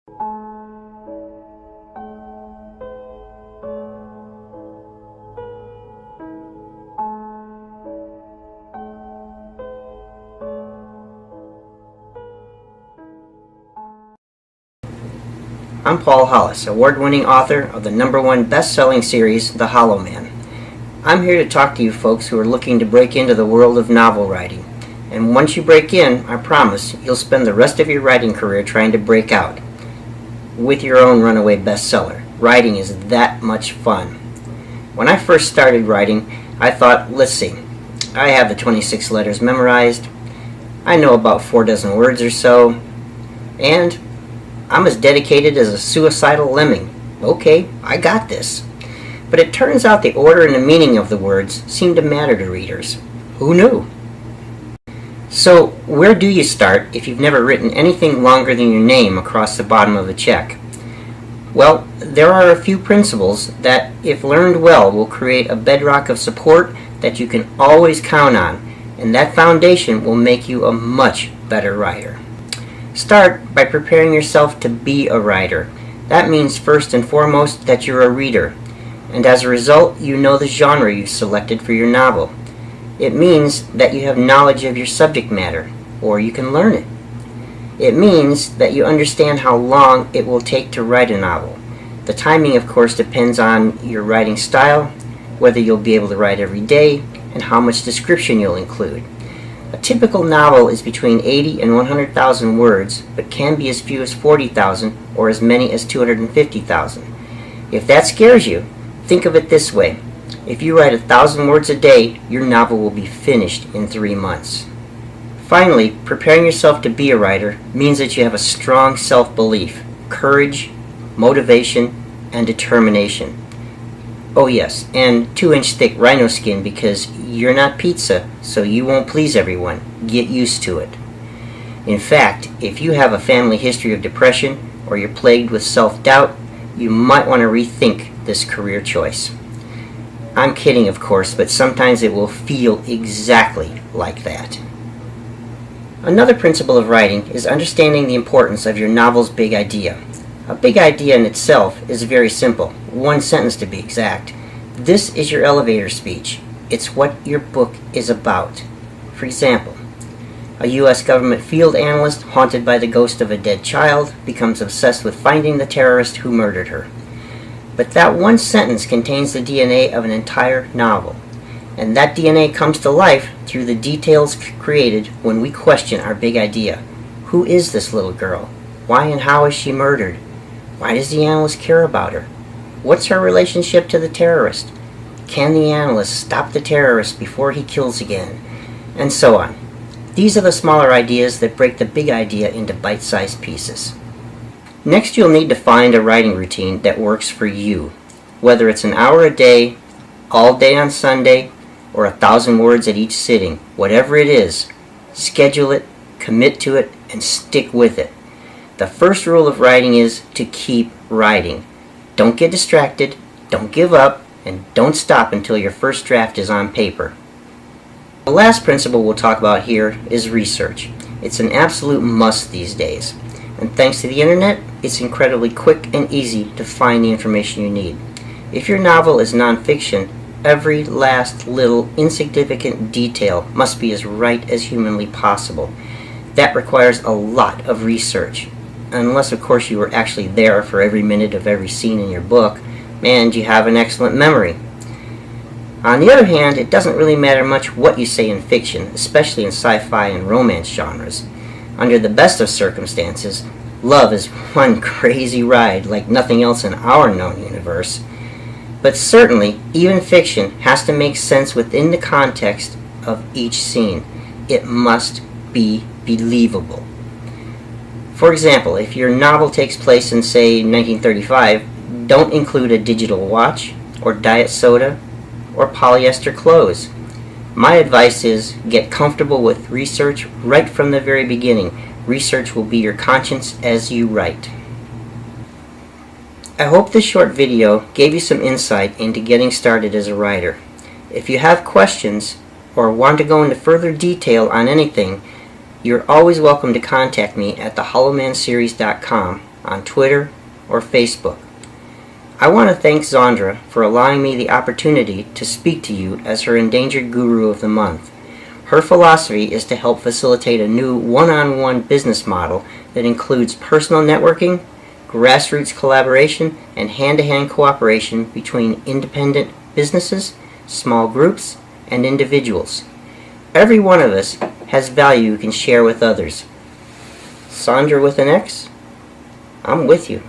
I'm Paul Hollis, award-winning author of the #1 best-selling series, The Hollow Man. I'm here to talk to you folks who are looking to break into the world of novel writing. And once you break in, I promise, you'll spend the rest of your writing career trying to break out with your own runaway bestseller. Writing is that much fun. When I first started writing, I thought, let's see, I have the 26 letters memorized, I know about 4 dozen words or so, and I'm as dedicated as a suicidal lemming. Okay, I got this. But it turns out the order and the meaning of the words seem to matter to readers. Who knew? So, where do you start if you've never written anything longer than your name across the bottom of a check? Well, there are a few principles that, if learned well, will create a bedrock of support that you can always count on, and that foundation will make you a much better writer. Start by preparing yourself to be a writer. That means first and foremost that you're a reader, and as a result you know the genre you've selected for your novel. It means that you have knowledge of your subject matter, or you can learn it. It means that you understand how long it will take to write a novel. The timing, of course, depends on your writing style, whether you'll be able to write every day, and how much description you'll include. A typical novel is between 80 and 100,000 words, but can be as few as 40,000 or as many as 250,000. If that scares you, think of it this way. If you write 1,000 words a day, your novel will be finished in 3 months. Finally, preparing yourself to be a writer means that you have a strong self-belief, courage, motivation, and determination. Oh yes, and 2-inch thick rhino skin, because you're not pizza, so you won't please everyone. Get used to it. In fact, if you have a family history of depression or you're plagued with self-doubt, you might want to rethink this career choice. I'm kidding, of course, but sometimes it will feel exactly like that. Another principle of writing is understanding the importance of your novel's big idea. A big idea in itself is very simple, 1 sentence to be exact. This is your elevator speech. It's what your book is about. For example, a U.S. government field analyst, haunted by the ghost of a dead child, becomes obsessed with finding the terrorist who murdered her. But that 1 sentence contains the DNA of an entire novel. And that DNA comes to life through the details created when we question our big idea. Who is this little girl? Why and how is she murdered? Why does the analyst care about her? What's her relationship to the terrorist? Can the analyst stop the terrorist before he kills again? And so on. These are the smaller ideas that break the big idea into bite-sized pieces. Next, you'll need to find a writing routine that works for you. Whether it's an hour a day, all day on Sunday, or 1,000 words at each sitting, whatever it is, schedule it, commit to it, and stick with it. The first rule of writing is to keep writing. Don't get distracted, don't give up, and don't stop until your first draft is on paper. The last principle we'll talk about here is research. It's an absolute must these days. And thanks to the internet, it's incredibly quick and easy to find the information you need. If your novel is nonfiction, every last little insignificant detail must be as right as humanly possible. That requires a lot of research. Unless, of course, you were actually there for every minute of every scene in your book, and you have an excellent memory. On the other hand, it doesn't really matter much what you say in fiction, especially in sci-fi and romance genres. Under the best of circumstances, love is one crazy ride like nothing else in our known universe. But certainly, even fiction has to make sense within the context of each scene. It must be believable. For example, if your novel takes place in, say, 1935, don't include a digital watch, or diet soda, or polyester clothes. My advice is get comfortable with research right from the very beginning. Research will be your conscience as you write. I hope this short video gave you some insight into getting started as a writer. If you have questions or want to go into further detail on anything, you're always welcome to contact me at thehollowmanseries.com on Twitter or Facebook. I want to thank Zandra for allowing me the opportunity to speak to you as her Endangered Guru of the Month. Her philosophy is to help facilitate a new one-on-one business model that includes personal networking, grassroots collaboration, and hand-to-hand cooperation between independent businesses, small groups, and individuals. Every one of us has value you can share with others. Sandra with an X, I'm with you.